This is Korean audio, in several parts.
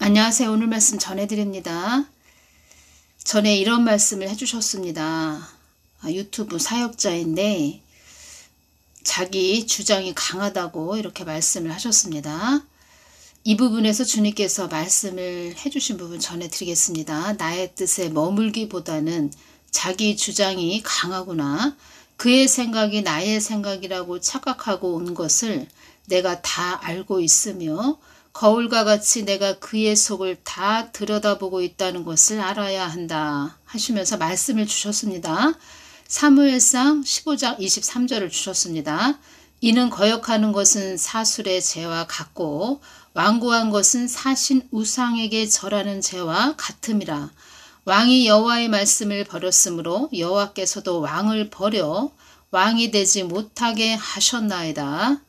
안녕하세요. 오늘 말씀 전해드립니다. 전에 이런 말씀을 해주셨습니다. 유튜브 사역자인데 자기 주장이 강하다고 이렇게 말씀을 하셨습니다. 이 부분에서 주님께서 말씀을 해주신 부분 전해드리겠습니다. 나의 뜻에 머물기보다는 자기 주장이 강하구나. 그의 생각이 나의 생각이라고 착각하고 온 것을 내가 다 알고 있으며 거울과 같이 내가 그의 속을 다 들여다보고 있다는 것을 알아야 한다 하시면서 말씀을 주셨습니다. 사무엘상 15장 23절을 주셨습니다. 이는 거역하는 것은 사술의 죄와 같고 완고한 것은 사신 우상에게 절하는 죄와 같음이라. 왕이 여호와의 말씀을 버렸으므로 여호와께서도 왕을 버려 왕이 되지 못하게 하셨나이다.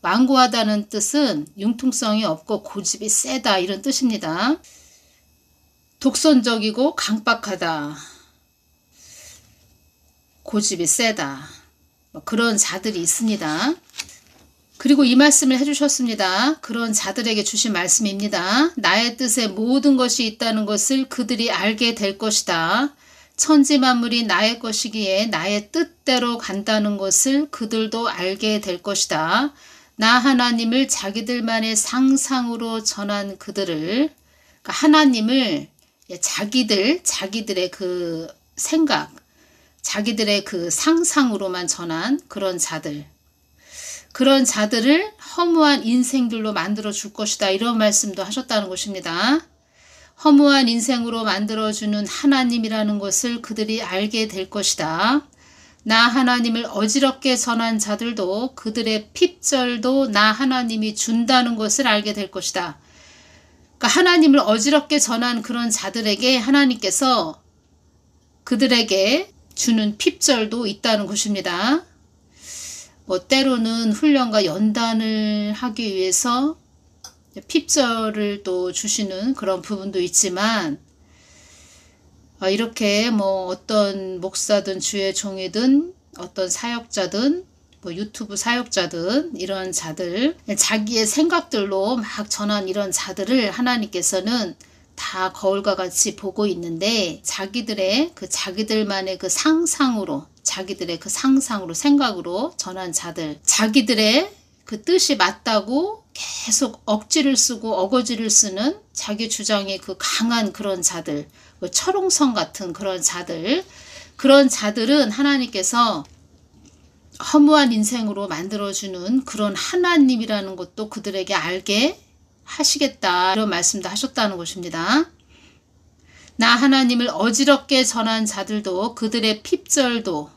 완고하다는 뜻은 융통성이 없고 고집이 세다 이런 뜻입니다. 독선적이고 강박하다, 고집이 세다, 그런 자들이 있습니다. 그리고 이 말씀을 해주셨습니다. 그런 자들에게 주신 말씀입니다. 나의 뜻에 모든 것이 있다는 것을 그들이 알게 될 것이다. 천지만물이 나의 것이기에 나의 뜻대로 간다는 것을 그들도 알게 될 것이다. 나 하나님을 자기들만의 상상으로 전한 그들을, 그러니까 하나님을 자기들의 그 생각, 자기들의 그 상상으로만 전한 그런 자들, 그런 자들을 허무한 인생들로 만들어 줄 것이다 이런 말씀도 하셨다는 것입니다. 허무한 인생으로 만들어주는 하나님이라는 것을 그들이 알게 될 것이다. 나 하나님을 어지럽게 전한 자들도 그들의 핍절도 나 하나님이 준다는 것을 알게 될 것이다. 그러니까 하나님을 어지럽게 전한 그런 자들에게 하나님께서 그들에게 주는 핍절도 있다는 것입니다. 때로는 훈련과 연단을 하기 위해서 핍절을 또 주시는 그런 부분도 있지만 이렇게 어떤 목사든 주의 종이든 어떤 사역자든 유튜브 사역자든 이런 자들, 자기의 생각들로 막 전한 이런 자들을 하나님께서는 다 거울과 같이 보고 있는데 자기들만의 그 상상으로, 자기들의 그 상상으로, 생각으로 전한 자들, 자기들의 그 뜻이 맞다고 계속 억지를 쓰고 어거지를 쓰는 자기 주장이 그 강한 그런 자들, 철옹성 같은 그런 자들, 그런 자들은 하나님께서 허무한 인생으로 만들어주는 그런 하나님이라는 것도 그들에게 알게 하시겠다 이런 말씀도 하셨다는 것입니다. 나 하나님을 어지럽게 전한 자들도 그들의 핍절도,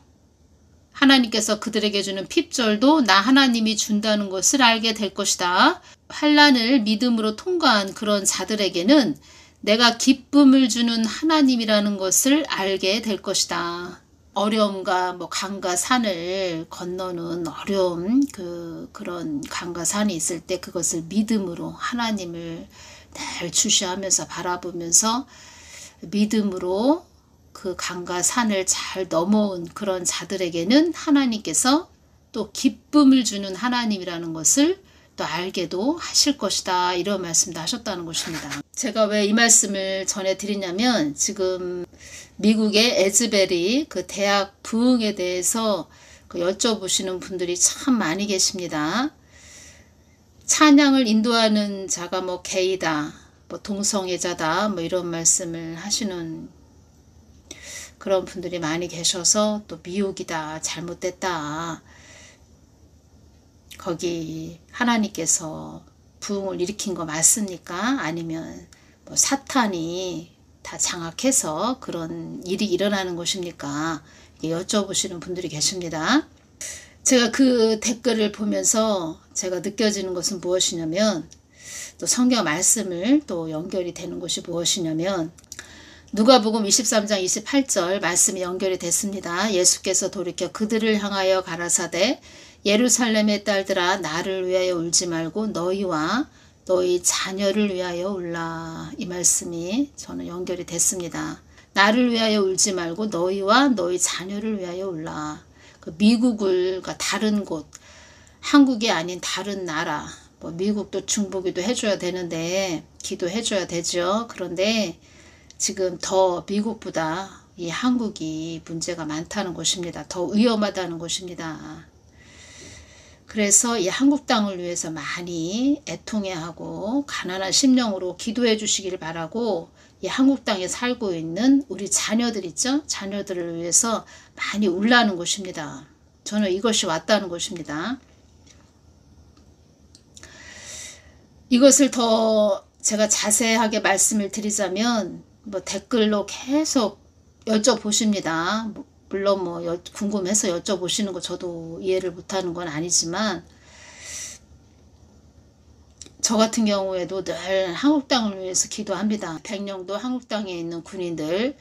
하나님께서 그들에게 주는 핍절도 나 하나님이 준다는 것을 알게 될 것이다. 환난을 믿음으로 통과한 그런 자들에게는 내가 기쁨을 주는 하나님이라는 것을 알게 될 것이다. 어려움과 강과 산을 건너는 어려움, 그런 강과 산이 있을 때 그것을 믿음으로 하나님을 늘 주시하면서 바라보면서 믿음으로 그 강과 산을 잘 넘어온 그런 자들에게는 하나님께서 또 기쁨을 주는 하나님이라는 것을 또 알게도 하실 것이다 이런 말씀도 하셨다는 것입니다. 제가 왜 이 말씀을 전해드리냐면 지금 미국의 에즈벨이 그 대학 부흥에 대해서 여쭤보시는 분들이 참 많이 계십니다. 찬양을 인도하는 자가 게이다, 동성애자다 이런 말씀을 하시는 그런 분들이 많이 계셔서 또 미혹이다, 잘못됐다, 거기 하나님께서 부흥을 일으킨 거 맞습니까? 아니면 사탄이 다 장악해서 그런 일이 일어나는 것입니까? 여쭤보시는 분들이 계십니다. 제가 그 댓글을 보면서 제가 느껴지는 것은 무엇이냐면, 또 성경 말씀을 또 연결이 되는 것이 무엇이냐면, 누가복음 23장 28절 말씀이 연결이 됐습니다. 예수께서 돌이켜 그들을 향하여 가라사대 예루살렘의 딸들아 나를 위하여 울지 말고 너희와 너희 자녀를 위하여 울라. 이 말씀이 저는 연결이 됐습니다. 나를 위하여 울지 말고 너희와 너희 자녀를 위하여 울라. 미국을, 다른 곳, 한국이 아닌 다른 나라, 뭐 미국도 중보기도 해줘야 되는데 기도해줘야 되죠. 그런데 지금 더 미국보다 이 한국이 문제가 많다는 것입니다. 더 위험하다는 것입니다. 그래서 이 한국 땅을 위해서 많이 애통해하고 가난한 심령으로 기도해 주시기를 바라고, 이 한국 땅에 살고 있는 우리 자녀들 있죠? 자녀들을 위해서 많이 울라는 것입니다. 저는 이것이 왔다는 것입니다. 이것을 더 제가 자세하게 말씀을 드리자면 뭐 댓글로 계속 여쭤보십니다. 물론 뭐 궁금해서 여쭤보시는 거 저도 이해를 못하는 건 아니지만, 저 같은 경우에도 늘 한국 땅을 위해서 기도합니다. 백령도 한국 땅에 있는 군인들,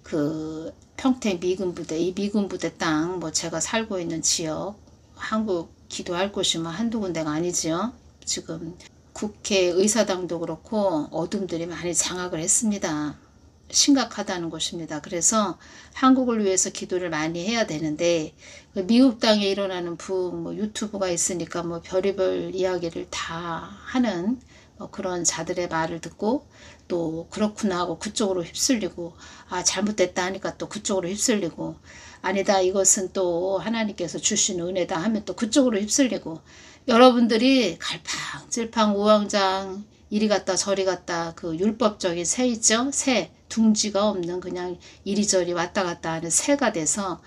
그 평택 미군부대, 이 미군부대 땅, 뭐 제가 살고 있는 지역, 한국 기도할 곳이 뭐 한두 군데가 아니지요. 지금 국회의사당도 그렇고 어둠들이 많이 장악을 했습니다. 심각하다는 것입니다. 그래서 한국을 위해서 기도를 많이 해야 되는데, 미국 땅에 일어나는 뭐 유튜브가 있으니까 뭐 별의별 이야기를 다 하는 그런 자들의 말을 듣고 또 그렇구나 하고 그쪽으로 휩쓸리고, 아 잘못됐다 하니까 또 그쪽으로 휩쓸리고, 아니다 이것은 또 하나님께서 주신 은혜다 하면 또 그쪽으로 휩쓸리고, 여러분들이 갈팡질팡 우왕좌왕 이리 갔다 저리 갔다 그 율법적인 새 있죠? 새, 둥지가 없는 그냥 이리저리 왔다 갔다 하는 새가 돼서,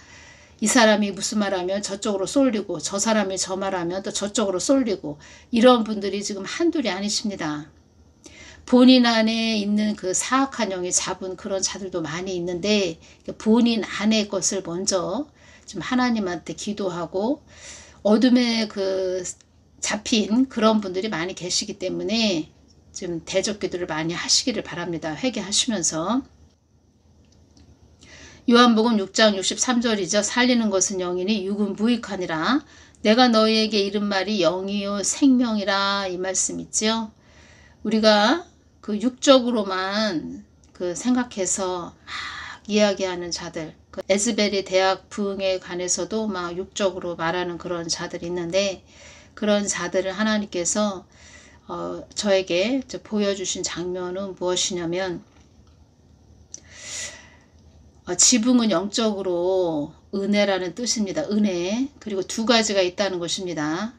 이 사람이 무슨 말하면 저쪽으로 쏠리고 저 사람이 저 말하면 또 저쪽으로 쏠리고, 이런 분들이 지금 한둘이 아니십니다. 본인 안에 있는 그 사악한 영이 잡은 그런 자들도 많이 있는데, 본인 안의 것을 먼저 좀 하나님한테 기도하고 어둠에 그 잡힌 그런 분들이 많이 계시기 때문에 좀 대적 기도를 많이 하시기를 바랍니다. 회개하시면서. 요한복음 6장 63절이죠. 살리는 것은 영이니 육은 무익하니라. 내가 너희에게 이른 말이 영이요 생명이라, 이 말씀 있죠. 우리가 그 육적으로만 그 생각해서 막 이야기하는 자들, 그 에즈벨의 대학 부흥에 관해서도 막 육적으로 말하는 그런 자들이 있는데, 그런 자들을 하나님께서 저에게 보여주신 장면은 무엇이냐면, 지붕은 영적으로 은혜라는 뜻입니다. 은혜. 그리고 두 가지가 있다는 것입니다.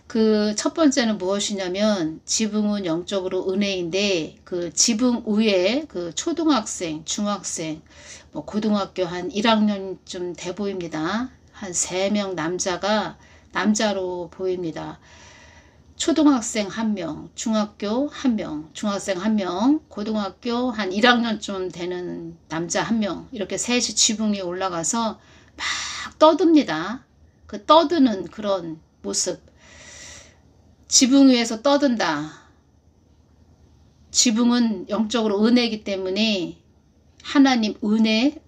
그 첫 번째는 무엇이냐면, 지붕은 영적으로 은혜인데, 그 지붕 위에 그 초등학생, 중학생, 뭐 고등학교 한 1학년쯤 돼 보입니다. 한 3명 남자가 남자로 보입니다. 초등학생 1명, 중학교 1명, 중학생 1명, 고등학교 한 1학년쯤 되는 남자 1명, 이렇게 셋이 지붕 위에 올라가서 막 떠듭니다. 그 떠드는 그런 모습. 지붕 위에서 떠든다. 지붕은 영적으로 은혜이기 때문에 하나님 은혜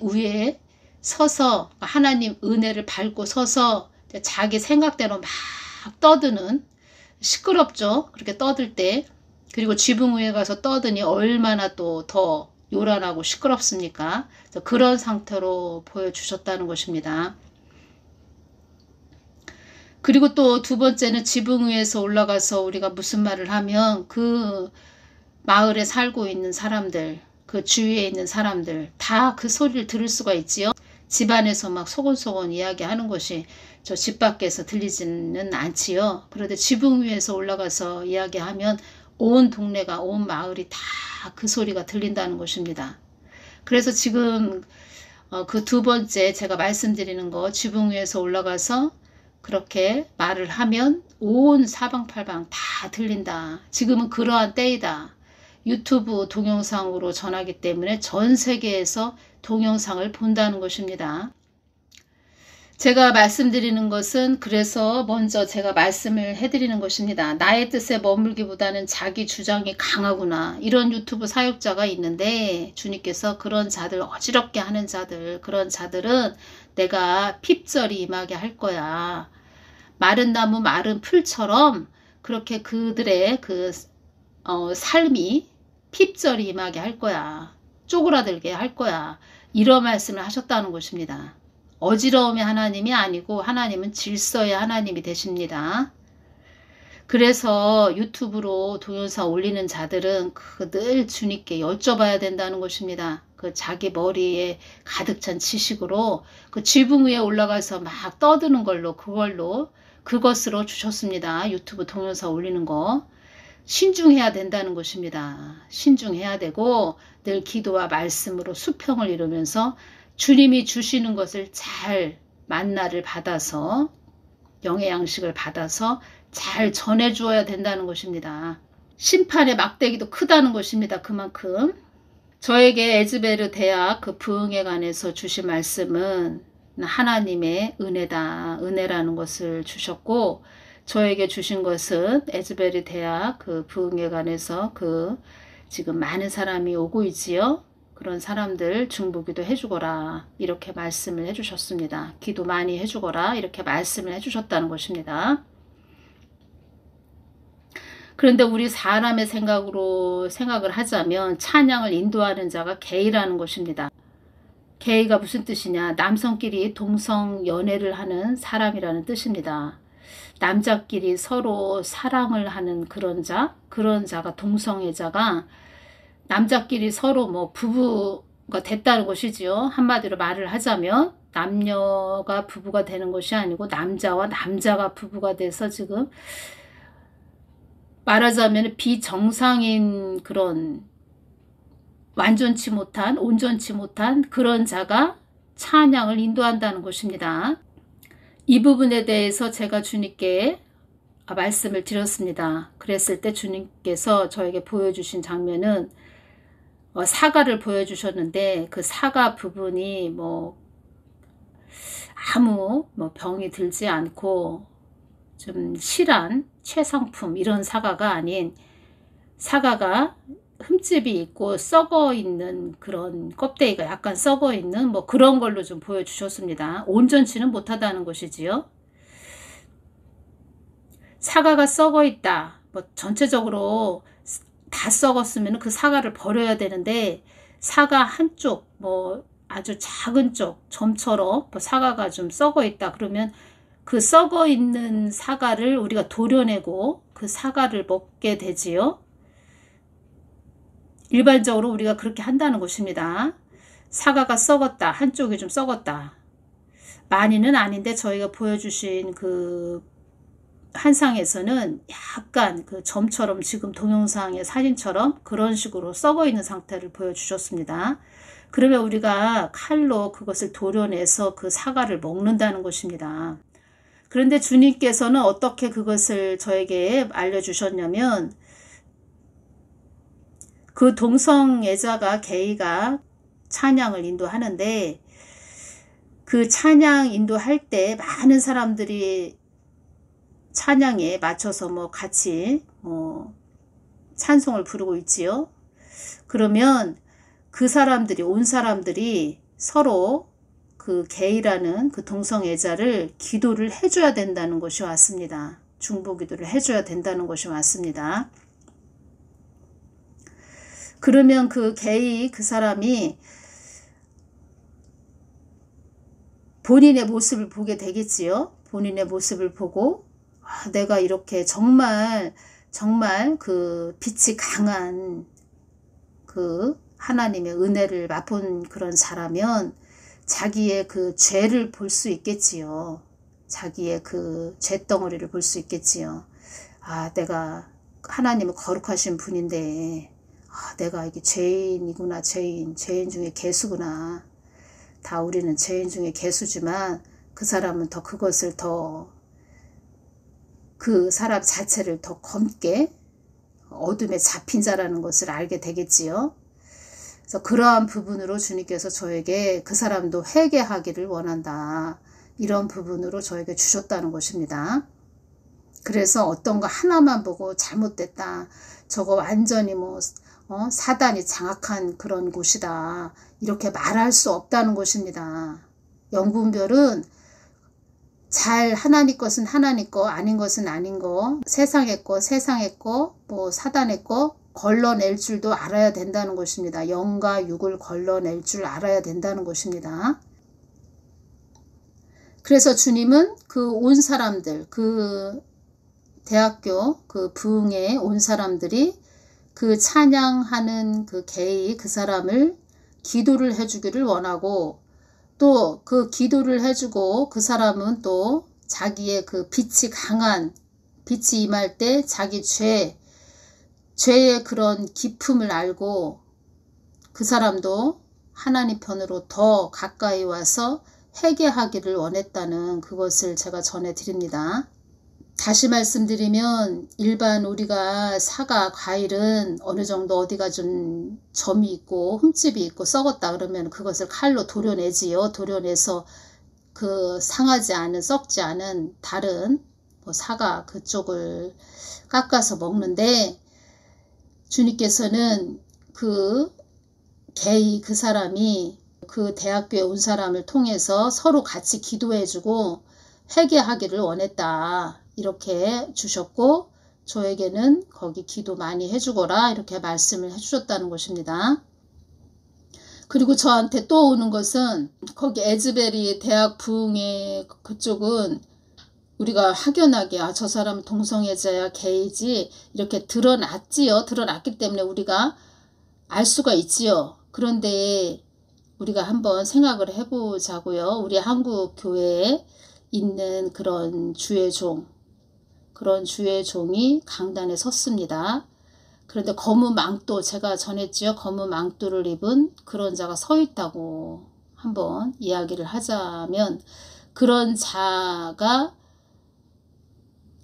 위에 서서, 하나님 은혜를 밟고 서서 자기 생각대로 막 떠드는, 시끄럽죠. 그렇게 떠들 때. 그리고 지붕 위에 가서 떠드니 얼마나 또 더 요란하고 시끄럽습니까? 그런 상태로 보여주셨다는 것입니다. 그리고 또 두 번째는 지붕 위에서 올라가서 우리가 무슨 말을 하면 그 마을에 살고 있는 사람들, 그 주위에 있는 사람들 다 그 소리를 들을 수가 있지요. 집안에서 막 소곤소곤 이야기하는 것이 저 집 밖에서 들리지는 않지요. 그런데 지붕 위에서 올라가서 이야기하면 온 동네가, 온 마을이 다 그 소리가 들린다는 것입니다. 그래서 지금 그 두 번째 제가 말씀드리는 거, 지붕 위에서 올라가서 그렇게 말을 하면 온 사방팔방 다 들린다. 지금은 그러한 때이다. 유튜브 동영상으로 전하기 때문에 전 세계에서 동영상을 본다는 것입니다. 제가 말씀드리는 것은 그래서 먼저 제가 말씀을 해드리는 것입니다. 나의 뜻에 머물기보다는 자기 주장이 강하구나. 이런 유튜브 사역자가 있는데, 주님께서 그런 자들, 어지럽게 하는 자들, 그런 자들은 내가 핍절이 임하게 할 거야. 마른 나무 마른 풀처럼 그렇게 그들의 그 삶이 핍절이 임하게 할 거야. 쪼그라들게 할 거야. 이런 말씀을 하셨다는 것입니다. 어지러움의 하나님이 아니고 하나님은 질서의 하나님이 되십니다. 그래서 유튜브로 동영상 올리는 자들은 늘 주님께 여쭤봐야 된다는 것입니다. 그 자기 머리에 가득 찬 지식으로 그 지붕 위에 올라가서 막 떠드는 걸로 그것으로 주셨습니다. 유튜브 동영상 올리는 거. 신중해야 된다는 것입니다. 신중해야 되고 늘 기도와 말씀으로 수평을 이루면서 주님이 주시는 것을 잘 만나를 받아서 영의 양식을 받아서 잘 전해주어야 된다는 것입니다. 심판의 막대기도 크다는 것입니다. 그만큼 저에게 에즈베르 대학 그 부흥에 관해서 주신 말씀은 하나님의 은혜다. 은혜라는 것을 주셨고 저에게 주신 것은 에즈베르 대학 그 부흥에 관해서 지금 많은 사람이 오고 있지요. 그런 사람들 중보기도 해주거라 이렇게 말씀을 해주셨습니다. 기도 많이 해주거라 이렇게 말씀을 해주셨다는 것입니다. 그런데 우리 사람의 생각을 하자면 찬양을 인도하는 자가 게이라는 것입니다. 게이가 무슨 뜻이냐? 남성끼리 동성 연애를 하는 사람이라는 뜻입니다. 남자끼리 서로 사랑을 하는 그런 자가 동성애자가 남자끼리 서로 뭐 부부가 됐다는 것이지요. 한마디로 말을 하자면 남녀가 부부가 되는 것이 아니고 남자와 남자가 부부가 돼서 지금 말하자면 비정상인 그런 온전치 못한 그런 자가 찬양을 인도한다는 것입니다. 이 부분에 대해서 제가 주님께 말씀을 드렸습니다. 그랬을 때 주님께서 저에게 보여주신 장면은 사과를 보여주셨는데 그 사과 부분이 아무 병이 들지 않고 좀 실한 최상품 이런 사과가 아닌 사과가 흠집이 있고 썩어 있는 그런 껍데기가 약간 썩어 있는 그런 걸로 좀 보여주셨습니다. 온전치는 못하다는 것이지요. 사과가 썩어 있다. 전체적으로 다 썩었으면 그 사과를 버려야 되는데 사과 한쪽 아주 작은 쪽 점처럼 사과가 좀 썩어 있다. 그러면 그 썩어 있는 사과를 우리가 도려내고 그 사과를 먹게 되지요. 일반적으로 우리가 그렇게 한다는 것입니다. 사과가 썩었다. 한쪽이 좀 썩었다. 많이는 아닌데 저희가 보여주신 그 한상에서는 약간 그 점처럼 지금 동영상의 사진처럼 그런 식으로 썩어 있는 상태를 보여주셨습니다. 그러면 우리가 칼로 그것을 도려내서 그 사과를 먹는다는 것입니다. 그런데 주님께서는 어떻게 그것을 저에게 알려주셨냐면 그 동성애자가 게이가 찬양을 인도하는데 그 찬양 인도할 때 많은 사람들이 찬양에 맞춰서 같이 찬송을 부르고 있지요. 그러면 온 사람들이 서로 그 게이라는 그 동성애자를 기도를 해줘야 된다는 것이 왔습니다. 중보기도를 해줘야 된다는 것이 왔습니다. 그러면 그 게이 그 사람이 본인의 모습을 보게 되겠지요. 본인의 모습을 보고 내가 이렇게 정말 그 빛이 강한 그 하나님의 은혜를 맛본 그런 자라면 자기의 그 죄를 볼 수 있겠지요. 자기의 그 죄덩어리를 볼 수 있겠지요. 내가 하나님은 거룩하신 분인데 내가 이게 죄인이구나. 죄인 중에 개수구나. 다 우리는 죄인 중에 개수지만 그 사람은 더 그것을 그 사람 자체를 더 검게 어둠에 잡힌 자라는 것을 알게 되겠지요. 그래서 그러한 부분으로 주님께서 저에게 그 사람도 회개하기를 원한다. 이런 부분으로 저에게 주셨다는 것입니다. 그래서 어떤 거 하나만 보고 잘못됐다. 저거 완전히 사단이 장악한 그런 곳이다. 이렇게 말할 수 없다는 것입니다. 영분별은 하나님 것은 하나님 거, 아닌 것은 아닌 거, 세상의 거, 사단의 거 걸러낼 줄도 알아야 된다는 것입니다. 영과 육을 걸러낼 줄 알아야 된다는 것입니다. 그래서 주님은 그 온 사람들, 그 대학교 그 부흥에 온 사람들이 그 찬양하는 그 게이 그 사람을 기도를 해주기를 원하고, 또 그 기도를 해주고 그 사람은 또 자기의 그 빛이 강한 빛이 임할 때 자기 죄의 그런 깊음을 알고 그 사람도 하나님 편으로 더 가까이 와서 회개하기를 원했다는 그것을 제가 전해드립니다. 다시 말씀드리면 일반 우리가 사과, 과일은 어느 정도 어디가 좀 점이 있고 흠집이 있고 썩었다 그러면 그것을 칼로 도려내지요. 도려내서 그 상하지 않은 썩지 않은 다른 뭐 사과 그쪽을 깎아서 먹는데, 주님께서는 그 게이 그 사람이 그 대학교에 온 사람을 통해서 서로 같이 기도해주고 회개하기를 원했다 이렇게 주셨고, 저에게는 거기 기도 많이 해주거라 이렇게 말씀을 해주셨다는 것입니다. 그리고 저한테 또 오는 것은 거기 에즈베리 대학 부흥회 그쪽은 우리가 확연하게 저 사람은 동성애자야 게이지 이렇게 드러났지요. 드러났기 때문에 우리가 알 수가 있지요. 그런데 우리가 한번 생각을 해보자고요. 우리 한국 교회에 있는 그런 주의 종, 그런 주의 종이 강단에 섰습니다. 그런데 검은 망토, 제가 전했지요. 검은 망토를 입은 그런 자가 서 있다고 한번 이야기를 하자면, 그런 자가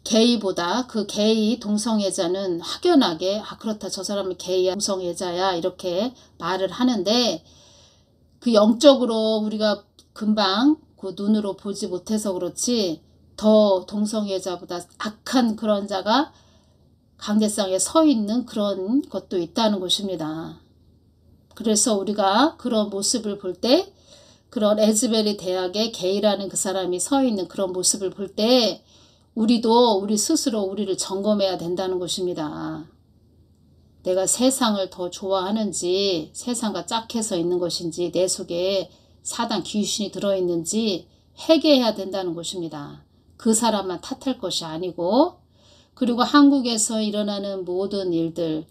게이보다 그 게이 동성애자는 확연하게 그렇다 저 사람은 게이야 동성애자야 이렇게 말을 하는데, 그 영적으로 우리가 금방 그 눈으로 보지 못해서 그렇지 더 동성애자보다 악한 그런 자가 강대상에 서 있는 그런 것도 있다는 것입니다. 그래서 우리가 그런 모습을 볼 때, 그런 에즈베리 대학에 게이라는 그 사람이 서 있는 그런 모습을 볼 때 우리도 우리 스스로 우리를 점검해야 된다는 것입니다. 내가 세상을 더 좋아하는지, 세상과 짝해서 있는 것인지, 내 속에 사단 귀신이 들어있는지 회개해야 된다는 것입니다. 그 사람만 탓할 것이 아니고, 그리고 한국에서 일어나는 모든 일들,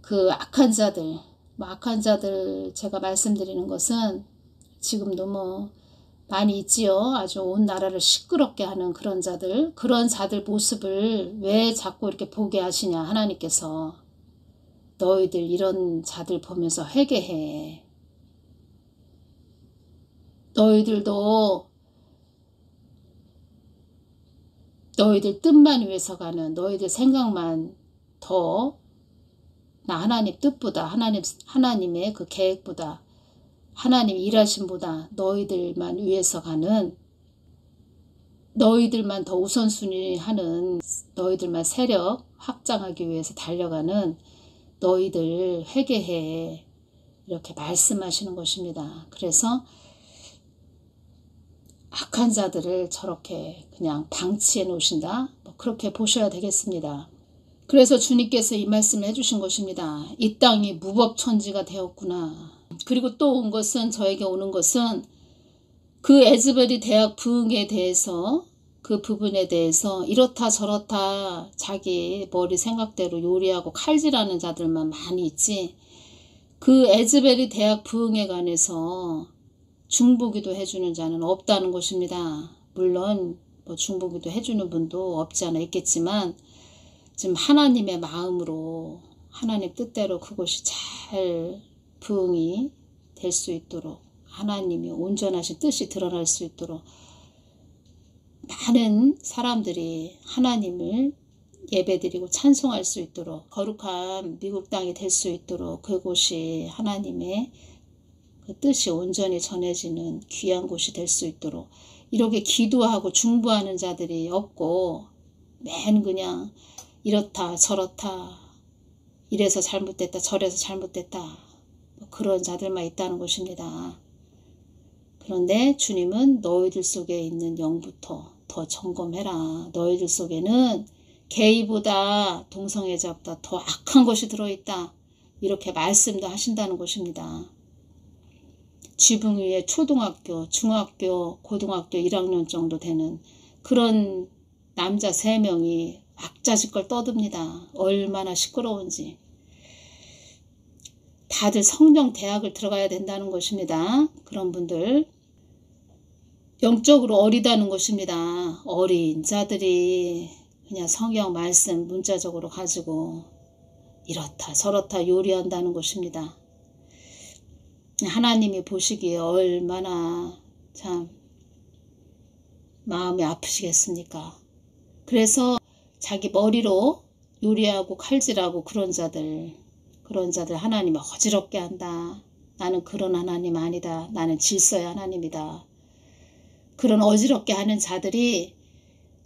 그 악한 자들 제가 말씀드리는 것은 지금도 뭐 많이 있지요. 아주 온 나라를 시끄럽게 하는 그런 자들 모습을 왜 자꾸 이렇게 보게 하시냐 하나님께서. 너희들 이런 자들 보면서 회개해. 너희들도 너희들 뜻만 위해서 가는, 너희들 생각만 더 나 하나님 뜻보다, 하나님의 그 계획보다, 하나님 일하심보다 너희들만 위해서 가는, 너희들만 더 우선순위 하는, 너희들만 세력 확장하기 위해서 달려가는 너희들 회개해 이렇게 말씀하시는 것입니다. 그래서 악한 자들을 저렇게 그냥 방치해 놓으신다, 뭐 그렇게 보셔야 되겠습니다. 그래서 주님께서 이 말씀을 해주신 것입니다. 이 땅이 무법천지가 되었구나. 그리고 또 온 것은, 저에게 오는 것은 그 에즈베리 대학 부흥에 대해서, 그 부분에 대해서 이렇다 저렇다 자기 머리 생각대로 요리하고 칼질하는 자들만 많이 있지, 그 에즈베리 대학 부흥에 관해서 중보기도 해주는 자는 없다는 것입니다. 물론 뭐 중보기도 해주는 분도 없지 않아 있겠지만, 지금 하나님의 마음으로 하나님 뜻대로 그것이 잘 부흥이 될 수 있도록, 하나님이 온전하신 뜻이 드러날 수 있도록 많은 사람들이 하나님을 예배드리고 찬송할 수 있도록, 거룩한 미국 땅이 될 수 있도록, 그곳이 하나님의 그 뜻이 온전히 전해지는 귀한 곳이 될 수 있도록 이렇게 기도하고 중보하는 자들이 없고, 맨 그냥 이렇다 저렇다, 이래서 잘못됐다 저래서 잘못됐다, 뭐 그런 자들만 있다는 것입니다. 그런데 주님은 너희들 속에 있는 영부터 더 점검해라. 너희들 속에는 게이보다 동성애자보다 더 악한 것이 들어있다, 이렇게 말씀도 하신다는 것입니다. 지붕 위에 초등학교, 중학교, 고등학교 1학년 정도 되는 그런 남자 3명이 악자지껄 떠듭니다. 얼마나 시끄러운지. 다들 성령 대학을 들어가야 된다는 것입니다. 그런 분들. 영적으로 어리다는 것입니다. 어린 자들이 그냥 성경 말씀 문자적으로 가지고 이렇다 저렇다 요리한다는 것입니다. 하나님이 보시기에 얼마나 참 마음이 아프시겠습니까? 그래서 자기 머리로 요리하고 칼질하고 그런 자들 하나님 어지럽게 한다. 나는 그런 하나님 아니다. 나는 질서의 하나님이다. 그런 어지럽게 하는 자들이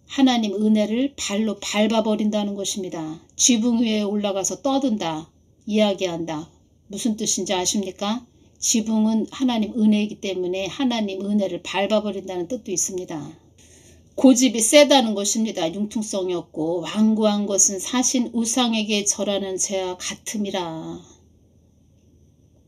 하나님 은혜를 발로 밟아버린다는 것입니다. 지붕 위에 올라가서 떠든다. 이야기한다. 무슨 뜻인지 아십니까? 지붕은 하나님 은혜이기 때문에 하나님 은혜를 밟아버린다는 뜻도 있습니다. 고집이 세다는 것입니다. 융통성이 없고 완고한 것은 사신 우상에게 절하는 죄와 같음이라.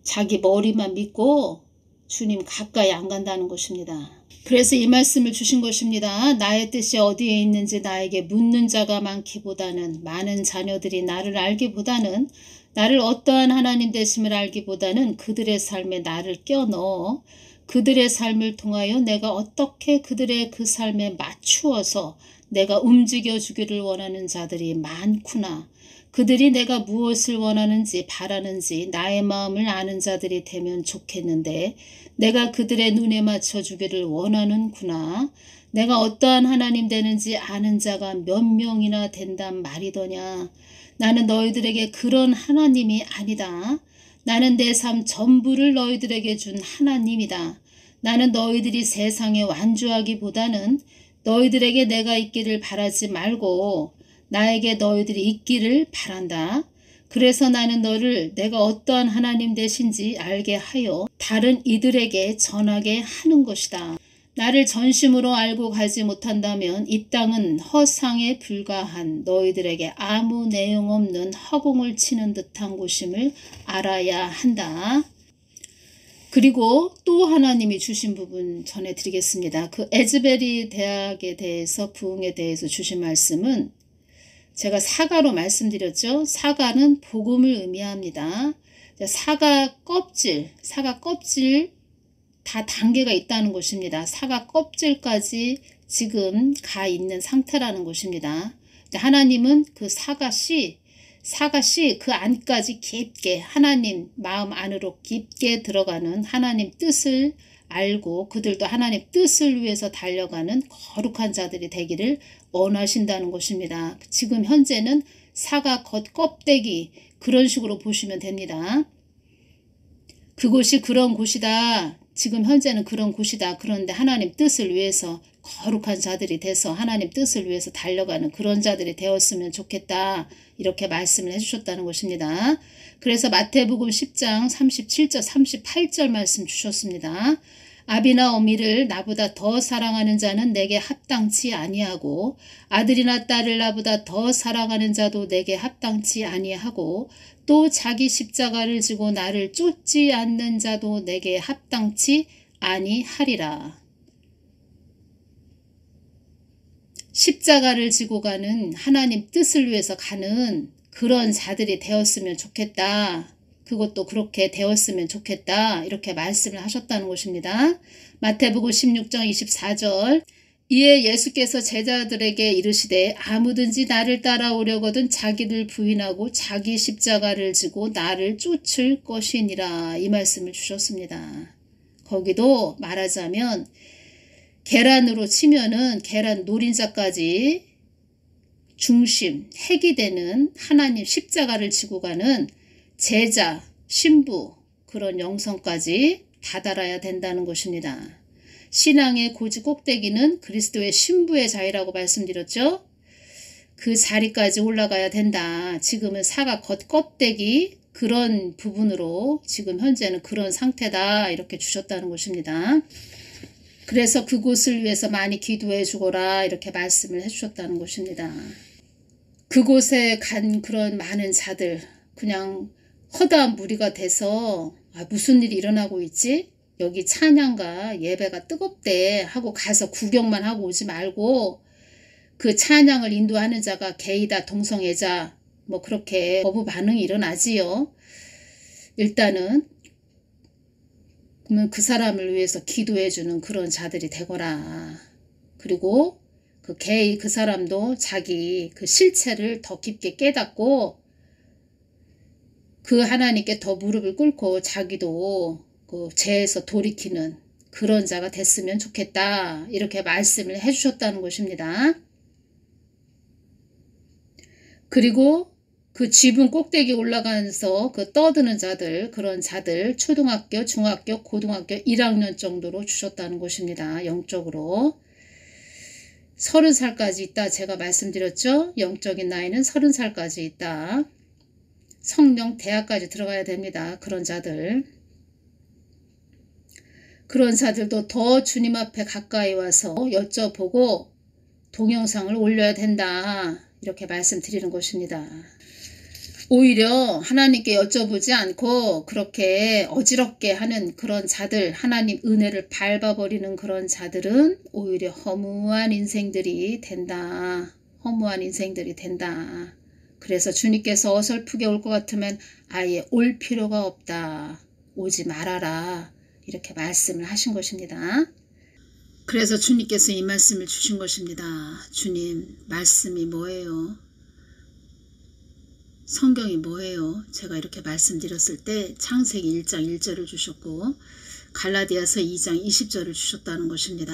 자기 머리만 믿고 주님 가까이 안 간다는 것입니다. 그래서 이 말씀을 주신 것입니다. 나의 뜻이 어디에 있는지 나에게 묻는 자가 많기보다는, 많은 자녀들이 나를 알기보다는, 나를 어떠한 하나님 되심을 알기보다는 그들의 삶에 나를 껴넣어 그들의 삶을 통하여 내가 어떻게 그들의 그 삶에 맞추어서 내가 움직여 주기를 원하는 자들이 많구나. 그들이 내가 무엇을 원하는지 바라는지 나의 마음을 아는 자들이 되면 좋겠는데 내가 그들의 눈에 맞춰 주기를 원하는구나. 내가 어떠한 하나님 되는지 아는 자가 몇 명이나 된단 말이더냐. 나는 너희들에게 그런 하나님이 아니다. 나는 내 삶 전부를 너희들에게 준 하나님이다. 나는 너희들이 세상에 완주하기보다는 너희들에게 내가 있기를 바라지 말고 나에게 너희들이 있기를 바란다. 그래서 나는 너를 내가 어떠한 하나님 되신지 알게 하여 다른 이들에게 전하게 하는 것이다. 나를 전심으로 알고 가지 못한다면 이 땅은 허상에 불과한 너희들에게 아무 내용 없는 허공을 치는 듯한 곳임을 알아야 한다. 그리고 또 하나님이 주신 부분 전해드리겠습니다. 그 에즈베리 대학에 대해서 부흥에 대해서 주신 말씀은 제가 사과로 말씀드렸죠. 사과는 복음을 의미합니다. 사과 껍질 다 단계가 있다는 것입니다. 사과 껍질까지 지금 가 있는 상태라는 것입니다. 하나님은 그 사과씨 그 안까지 깊게 하나님 마음 안으로 깊게 들어가는 하나님 뜻을 알고 그들도 하나님 뜻을 위해서 달려가는 거룩한 자들이 되기를 원하신다는 것입니다. 지금 현재는 사과 겉껍데기 그런 식으로 보시면 됩니다. 그곳이 그런 곳이다. 지금 현재는 그런 곳이다. 그런데 하나님 뜻을 위해서 거룩한 자들이 돼서 하나님 뜻을 위해서 달려가는 그런 자들이 되었으면 좋겠다. 이렇게 말씀을 해주셨다는 것입니다. 그래서 마태복음 10장 37절 38절 말씀 주셨습니다. 아비나 어미를 나보다 더 사랑하는 자는 내게 합당치 아니하고 아들이나 딸을 나보다 더 사랑하는 자도 내게 합당치 아니하고 또 자기 십자가를 지고 나를 쫓지 않는 자도 내게 합당치 아니하리라. 십자가를 지고 가는 하나님 뜻을 위해서 가는 그런 자들이 되었으면 좋겠다. 그것도 그렇게 되었으면 좋겠다. 이렇게 말씀을 하셨다는 것입니다. 마태복음 16장 24절 이에 예수께서 제자들에게 이르시되 아무든지 나를 따라오려거든 자기를 부인하고 자기 십자가를 지고 나를 쫓을 것이니라. 이 말씀을 주셨습니다. 거기도 말하자면 계란으로 치면은 계란 노린자까지 중심, 핵이 되는 하나님 십자가를 지고 가는 제자, 신부 그런 영성까지 다다라야 된다는 것입니다. 신앙의 고지 꼭대기는 그리스도의 신부의 자리라고 말씀드렸죠. 그 자리까지 올라가야 된다. 지금은 사과 겉껍데기 그런 부분으로 지금 현재는 그런 상태다. 이렇게 주셨다는 것입니다. 그래서 그곳을 위해서 많이 기도해 주거라 이렇게 말씀을 해주셨다는 것입니다. 그곳에 간 그런 많은 자들 그냥 허다한 무리가 돼서 무슨 일이 일어나고 있지? 여기 찬양과 예배가 뜨겁대 하고 가서 구경만 하고 오지 말고 그 찬양을 인도하는 자가 게이다 동성애자 뭐 그렇게 거부 반응이 일어나지요. 일단은 그러면 그 사람을 위해서 기도해주는 그런 자들이 되거라. 그리고 그 게이 그 사람도 자기 그 실체를 더 깊게 깨닫고 그 하나님께 더 무릎을 꿇고 자기도 그 죄에서 돌이키는 그런 자가 됐으면 좋겠다. 이렇게 말씀을 해주셨다는 것입니다. 그리고 그 지붕 꼭대기 올라가면서 그 떠드는 자들, 그런 자들 초등학교, 중학교, 고등학교 1학년 정도로 주셨다는 것입니다. 영적으로. 30살까지 있다. 제가 말씀드렸죠. 영적인 나이는 30살까지 있다. 성령 대학까지 들어가야 됩니다. 그런 자들. 그런 자들도 더 주님 앞에 가까이 와서 여쭤보고 동영상을 올려야 된다. 이렇게 말씀드리는 것입니다. 오히려 하나님께 여쭤보지 않고 그렇게 어지럽게 하는 그런 자들, 하나님 은혜를 밟아버리는 그런 자들은 오히려 허무한 인생들이 된다. 허무한 인생들이 된다. 그래서 주님께서 어설프게 올 것 같으면 아예 올 필요가 없다. 오지 말아라. 이렇게 말씀을 하신 것입니다. 그래서 주님께서 이 말씀을 주신 것입니다. 주님, 말씀이 뭐예요? 성경이 뭐예요? 제가 이렇게 말씀드렸을 때 창세기 1장 1절을 주셨고 갈라디아서 2장 20절을 주셨다는 것입니다.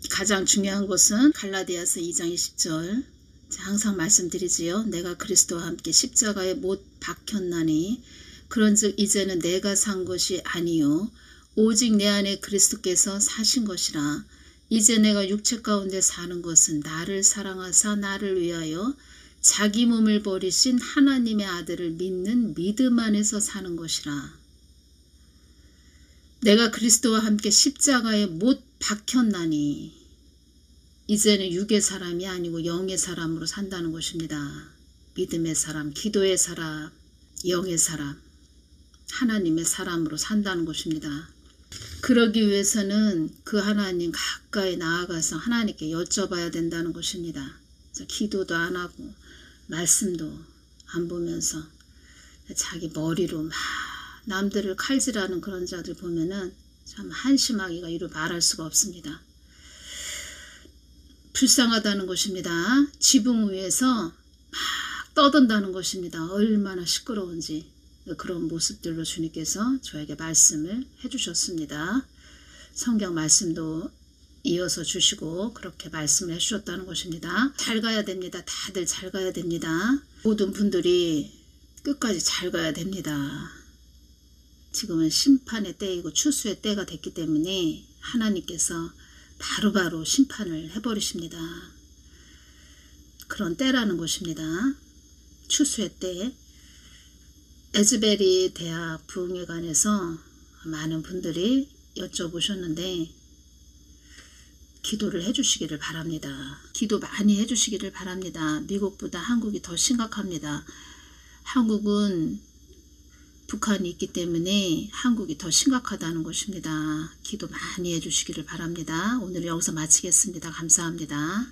가장 중요한 것은 갈라디아서 2장 20절 항상 말씀드리지요. 내가 그리스도와 함께 십자가에 못 박혔나니 그런즉 이제는 내가 산 것이 아니요 오직 내 안에 그리스도께서 사신 것이라. 이제 내가 육체 가운데 사는 것은 나를 사랑하사 나를 위하여 자기 몸을 버리신 하나님의 아들을 믿는 믿음 안에서 사는 것이라. 내가 그리스도와 함께 십자가에 못 박혔나니 이제는 육의 사람이 아니고 영의 사람으로 산다는 것입니다. 믿음의 사람, 기도의 사람, 영의 사람, 하나님의 사람으로 산다는 것입니다. 그러기 위해서는 그 하나님 가까이 나아가서 하나님께 여쭤봐야 된다는 것입니다. 기도도 안 하고 말씀도 안 보면서 자기 머리로 막 남들을 칼질하는 그런 자들 보면은 참 한심하기가 이루 말할 수가 없습니다. 불쌍하다는 것입니다. 지붕 위에서 막 떠든다는 것입니다. 얼마나 시끄러운지. 그런 모습들로 주님께서 저에게 말씀을 해주셨습니다. 성경 말씀도 이어서 주시고 그렇게 말씀을 해주셨다는 것입니다. 잘 가야 됩니다. 다들 잘 가야 됩니다. 모든 분들이 끝까지 잘 가야 됩니다. 지금은 심판의 때이고 추수의 때가 됐기 때문에 하나님께서 바로바로 심판을 해버리십니다. 그런 때라는 것입니다. 추수의 때. 에즈베리 대학 부흥회관에서 많은 분들이 여쭤보셨는데 기도를 해주시기를 바랍니다. 기도 많이 해주시기를 바랍니다. 미국보다 한국이 더 심각합니다. 한국은 북한이 있기 때문에 한국이 더 심각하다는 것입니다. 기도 많이 해주시기를 바랍니다. 오늘 여기서 마치겠습니다. 감사합니다.